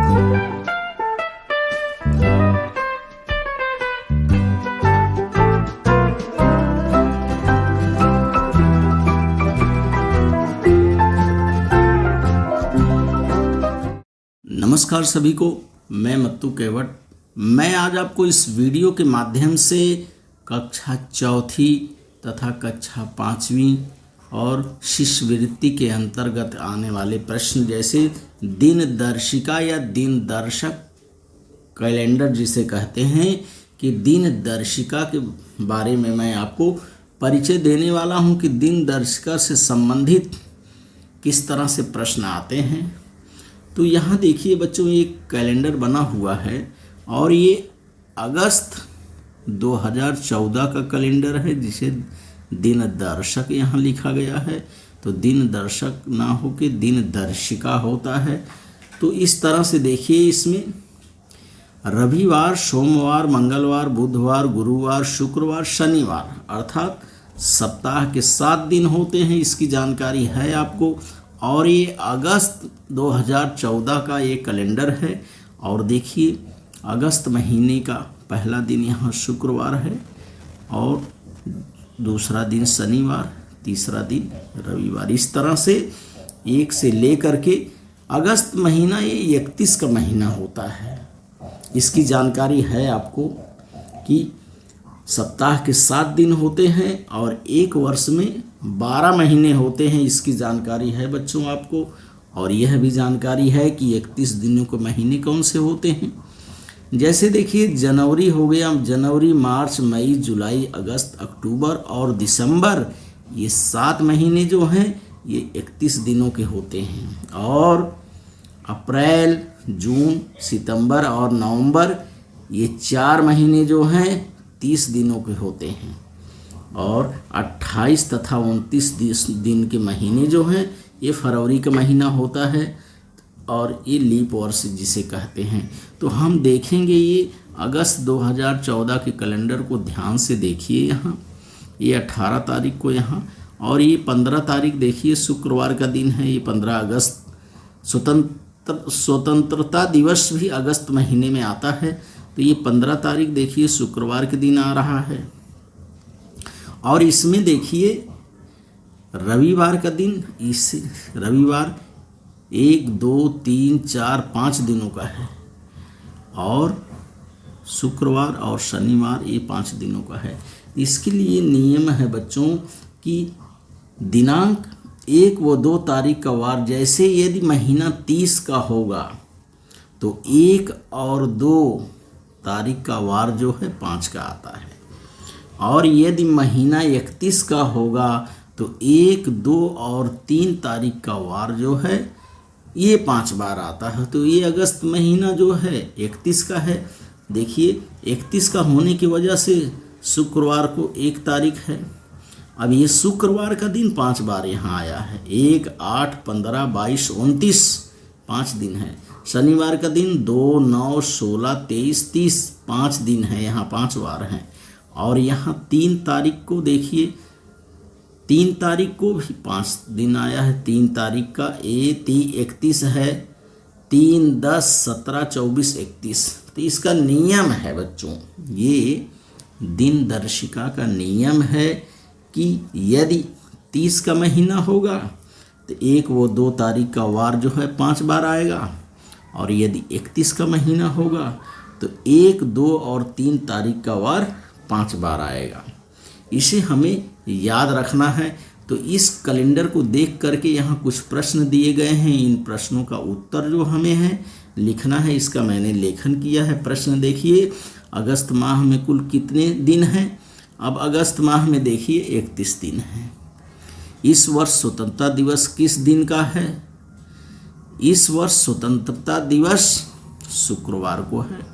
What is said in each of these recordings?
नमस्कार सभी को, मैं मत्तू केवट। मैं आज आपको इस वीडियो के माध्यम से कक्षा चौथी तथा कक्षा पाँचवीं और शिष्यवृत्ति के अंतर्गत आने वाले प्रश्न जैसे दिनदर्शिका या दिनदर्शक कैलेंडर जिसे कहते हैं कि दिनदर्शिका के बारे में मैं आपको परिचय देने वाला हूं कि दिनदर्शिका से संबंधित किस तरह से प्रश्न आते हैं। तो यहाँ देखिए बच्चों, एक कैलेंडर बना हुआ है और ये अगस्त 2014 का कैलेंडर है जिसे दिनदर्शक यहाँ लिखा गया है। तो दिनदर्शक ना हो के दिनदर्शिका होता है। तो इस तरह से देखिए, इसमें रविवार, सोमवार, मंगलवार, बुधवार, गुरुवार, शुक्रवार, शनिवार अर्थात सप्ताह के 7 दिन होते हैं, इसकी जानकारी है आपको। और ये अगस्त 2014 का ये कैलेंडर है। और देखिए, अगस्त महीने का पहला दिन यहाँ शुक्रवार है और दूसरा दिन शनिवार, तीसरा दिन रविवार। इस तरह से 1 से लेकर के अगस्त महीना ये 31 का महीना होता है। इसकी जानकारी है आपको कि सप्ताह के 7 दिन होते हैं और एक वर्ष में 12 महीने होते हैं। इसकी जानकारी है बच्चों आपको। और यह भी जानकारी है कि 31 दिनों के महीने कौन से होते हैं। जैसे देखिए, जनवरी हो गया, जनवरी, मार्च, मई, जुलाई, अगस्त, अक्टूबर और दिसंबर, ये 7 महीने जो हैं ये 31 दिनों के होते हैं। और अप्रैल, जून, सितंबर और नवंबर, ये 4 महीने जो हैं 30 दिनों के होते हैं। और 28 तथा 29 दिन के महीने जो हैं ये फरवरी का महीना होता है और ये लीप वर्ष जिसे कहते हैं। तो हम देखेंगे ये अगस्त 2014 के कैलेंडर को ध्यान से देखिए। यहाँ ये 18 तारीख को यहाँ, और ये 15 तारीख देखिए शुक्रवार का दिन है। ये 15 अगस्त स्वतंत्रता दिवस भी अगस्त महीने में आता है। तो ये 15 तारीख देखिए शुक्रवार के दिन आ रहा है। और इसमें देखिए रविवार का दिन, इस रविवार 1, 2, 3, 4, 5 दिनों का है। और शुक्रवार और शनिवार ये 5 दिनों का है। इसके लिए नियम है बच्चों कि दिनांक 1 व 2 तारीख का वार, जैसे यदि महीना 30 का होगा तो 1 और 2 तारीख का वार जो है 5 का आता है। और यदि महीना 31 का होगा तो 1, 2 और 3 तारीख का वार जो है ये 5 बार आता है। तो ये अगस्त महीना जो है 31 का है। देखिए, 31 का होने की वजह से शुक्रवार को 1 तारीख है। अब ये शुक्रवार का दिन 5 बार यहाँ आया है। 1, 8, 15, 22, 29 5 दिन है। शनिवार का दिन 2, 9, 16, 23, 30 5 दिन है, यहाँ 5 बार हैं। और यहाँ 3 तारीख को देखिए, 3 तारीख को भी 5 दिन आया है। 3 तारीख का 31 है, 3, 10, 17, 24, 31। तो इसका नियम है बच्चों, ये दिनदर्शिका का नियम है कि यदि 30 का महीना होगा तो 1 व 2 तारीख का वार जो है 5 बार आएगा। और यदि 31 का महीना होगा तो 1, 2 और 3 तारीख का वार 5 बार आएगा। इसे हमें याद रखना है। तो इस कैलेंडर को देख करके यहाँ कुछ प्रश्न दिए गए हैं। इन प्रश्नों का उत्तर जो हमें है लिखना है, इसका मैंने लेखन किया है। प्रश्न देखिए, अगस्त माह में कुल कितने दिन हैं? अब अगस्त माह में देखिए 31 दिन हैं। इस वर्ष स्वतंत्रता दिवस किस दिन का है? इस वर्ष स्वतंत्रता दिवस शुक्रवार को है।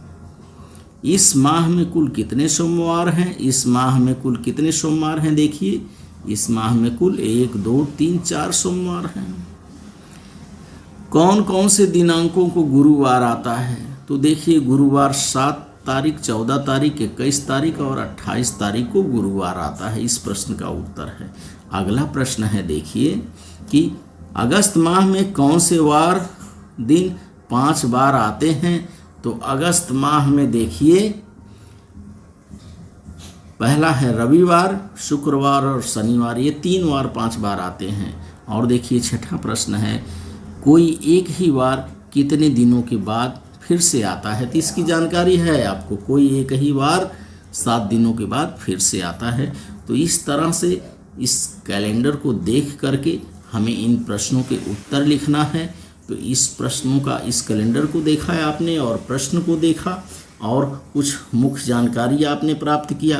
इस माह में कुल कितने सोमवार हैं? इस माह में कुल कितने सोमवार हैं? देखिए, इस माह में कुल 1, 2, 3, 4 सोमवार हैं। कौन कौन से दिनांकों को गुरुवार आता है? तो देखिए, गुरुवार 7 तारीख, 14 तारीख, 21 तारीख और 28 तारीख को गुरुवार आता है। इस प्रश्न का उत्तर है। अगला प्रश्न है देखिए कि अगस्त माह में कौन से वार दिन 5 बार आते हैं। तो अगस्त माह में देखिए, पहला है रविवार, शुक्रवार और शनिवार, ये 3 बार 5 बार आते हैं। और देखिए छठा प्रश्न है, कोई एक ही बार कितने दिनों के बाद फिर से आता है। तो इसकी जानकारी है आपको, कोई एक ही बार 7 दिनों के बाद फिर से आता है। तो इस तरह से इस कैलेंडर को देख करके हमें इन प्रश्नों के उत्तर लिखना है। तो इस प्रश्नों का, इस कैलेंडर को देखा है आपने और प्रश्न को देखा और कुछ मुख्य जानकारी आपने प्राप्त किया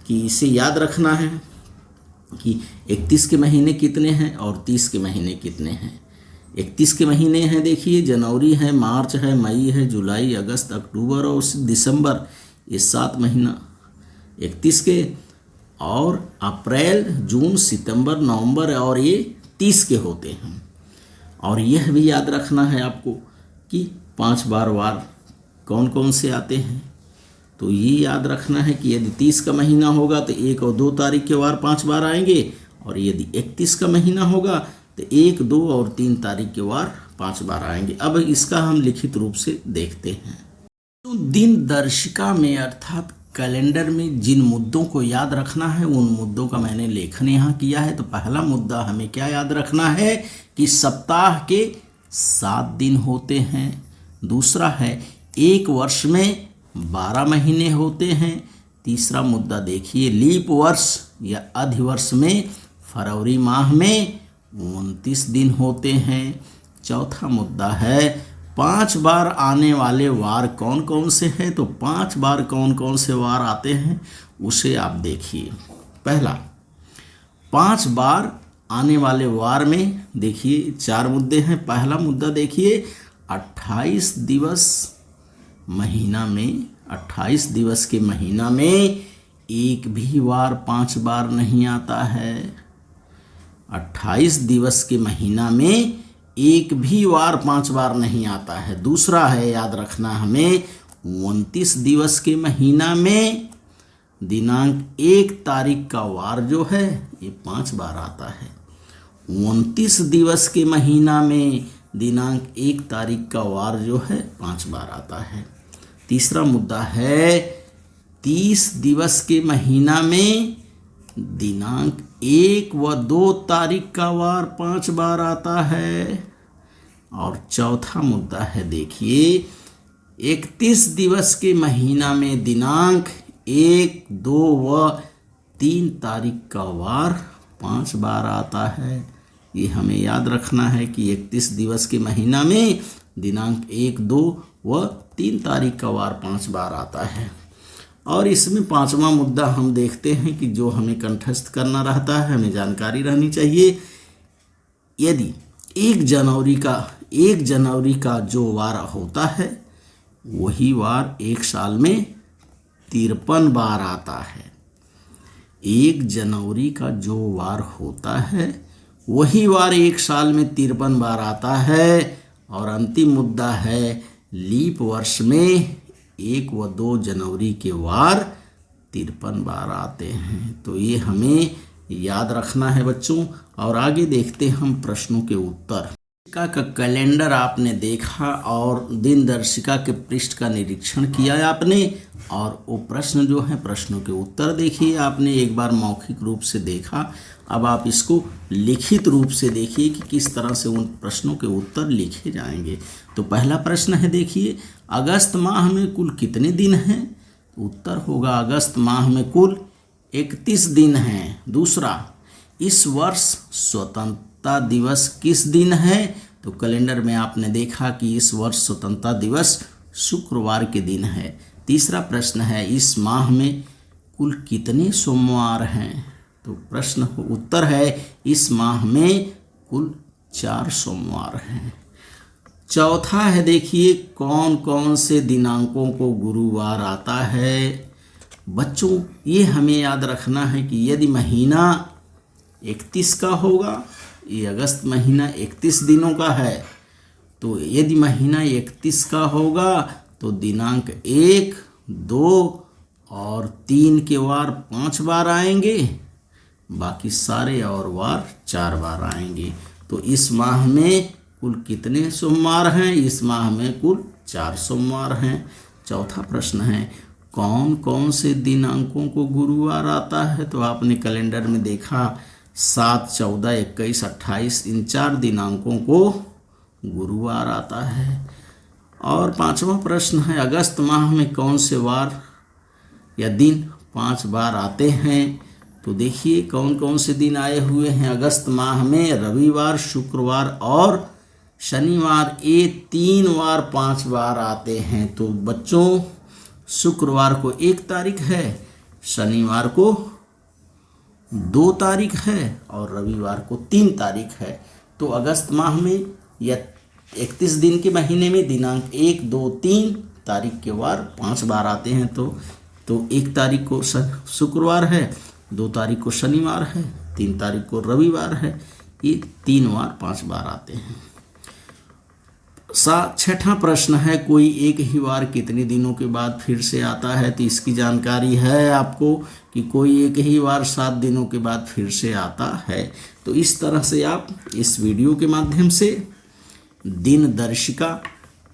कि इसे याद रखना है कि 31 के महीने कितने हैं और 30 के महीने कितने हैं। 31 के महीने हैं, देखिए जनवरी है, मार्च है, मई है, जुलाई, अगस्त, अक्टूबर और दिसंबर, ये 7 महीना 31 के। और अप्रैल, जून, सितंबर, नवंबर और ये 30 के होते हैं। और यह भी याद रखना है आपको कि 5 बार वार कौन कौन से आते हैं। तो ये याद रखना है कि यदि 30 का महीना होगा तो 1 और 2 तारीख के वार 5 बार आएंगे, और यदि 31 का महीना होगा तो 1, 2 और 3 तारीख के वार 5 बार आएंगे। अब इसका हम लिखित रूप से देखते हैं। तो दिन दर्शिका में अर्थात कैलेंडर में जिन मुद्दों को याद रखना है उन मुद्दों का मैंने लेखन यहाँ किया है। तो पहला मुद्दा हमें क्या याद रखना है कि सप्ताह के 7 दिन होते हैं। दूसरा है एक वर्ष में 12 महीने होते हैं। तीसरा मुद्दा देखिए, लीप वर्ष या अधिवर्ष में फरवरी माह में 29 दिन होते हैं। चौथा मुद्दा है 5 बार आने वाले वार कौन कौन से हैं। तो 5 बार कौन कौन से वार आते हैं उसे आप देखिए। पहला, 5 बार आने वाले वार में देखिए 4 मुद्दे हैं। पहला मुद्दा देखिए, 28 दिवस महीना में, 28 दिवस के महीना में एक भी वार 5 बार नहीं आता है। 28 दिवस के महीना में एक भी वार 5 बार नहीं आता है। दूसरा है, याद रखना हमें, 29 दिवस के महीना में दिनांक 1 तारीख का वार जो है ये 5 बार आता है। 29 दिवस के महीना में दिनांक 1 तारीख का वार जो है 5 बार आता है। तीसरा मुद्दा है 30 दिवस के महीना में दिनांक 1 व 2 तारीख का वार 5 बार आता है। और चौथा मुद्दा है देखिए, 31 दिवस के महीना में दिनांक 1, 2 व 3 तारीख का वार 5 बार आता है। ये हमें याद रखना है कि 31 दिवस के महीना में दिनांक 1, 2 व 3 तारीख का वार 5 बार आता है। और इसमें 5वां मुद्दा हम देखते हैं कि जो हमें कंठस्थ करना रहता है, हमें जानकारी रहनी चाहिए। यदि 1 जनवरी का जो वार होता है वही वार एक साल में 53 बार आता है। 1 जनवरी का जो वार होता है वही वार एक साल में 53 बार आता है। और अंतिम मुद्दा है, लीप वर्ष में 1 व 2 जनवरी के वार 53 बार आते हैं। तो ये हमें याद रखना है बच्चों। और आगे देखते हैं हम प्रश्नों के उत्तर। का कैलेंडर आपने देखा और दिन दर्शिका के पृष्ठ का निरीक्षण किया आपने, और वो प्रश्न जो है प्रश्नों के उत्तर देखिए आपने। एक बार मौखिक रूप से देखा, अब आप इसको लिखित रूप से देखिए कि किस तरह से उन प्रश्नों के उत्तर लिखे जाएंगे। तो पहला प्रश्न है देखिए, अगस्त माह में कुल कितने दिन हैं। तो उत्तर होगा अगस्त माह में कुल 31 दिन हैं। दूसरा, इस वर्ष स्वतंत्रता दिवस किस दिन है। तो कैलेंडर में आपने देखा कि इस वर्ष स्वतंत्रता दिवस शुक्रवार के दिन है। तीसरा प्रश्न है, इस माह में कुल कितने सोमवार हैं। तो प्रश्न उत्तर है, इस माह में कुल 4 सोमवार हैं। चौथा है देखिए, कौन कौन से दिनांकों को गुरुवार आता है। बच्चों ये हमें याद रखना है कि यदि महीना 31 का होगा, ये अगस्त महीना 31 दिनों का है, तो यदि महीना 31 का होगा तो दिनांक 1, 2 और 3 के वार 5 बार आएंगे, बाकी सारे और वार 4 बार आएंगे। तो इस माह में कुल कितने सोमवार हैं? इस माह में कुल 4 सोमवार हैं। चौथा प्रश्न है, कौन कौन से दिनांकों को गुरुवार आता है? तो आपने कैलेंडर में देखा 7, 14, 21, 28 इन 4 दिनांकों को गुरुवार आता है। और 5वां प्रश्न है, अगस्त माह में कौन से वार या दिन 5 बार आते हैं? तो देखिए कौन कौन से दिन आए हुए हैं अगस्त माह में। रविवार, शुक्रवार और शनिवार, ये 3 वार 5 बार आते हैं। तो बच्चों, शुक्रवार को 1 तारीख है, शनिवार को 2 तारीख है और रविवार को 3 तारीख है। तो अगस्त माह में या 31 दिन के महीने में दिनांक 1, 2, 3 तारीख के वार 5 बार आते हैं। तो 1 तारीख को शुक्रवार है, 2 तारीख को शनिवार है, 3 तारीख को रविवार है। ये 3 वार 5 बार आते हैं। 6वां प्रश्न है, कोई एक ही वार कितने दिनों के बाद फिर से आता है? तो इसकी जानकारी है आपको कि कोई एक ही वार 7 दिनों के बाद फिर से आता है। तो इस तरह से आप इस वीडियो के माध्यम से दिन दर्शिका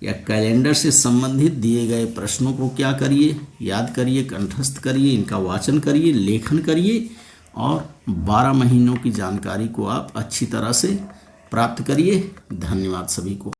या कैलेंडर से संबंधित दिए गए प्रश्नों को क्या करिए, याद करिए, कंठस्थ करिए, इनका वाचन करिए, लेखन करिए और 12 महीनों की जानकारी को आप अच्छी तरह से प्राप्त करिए। धन्यवाद सभी को।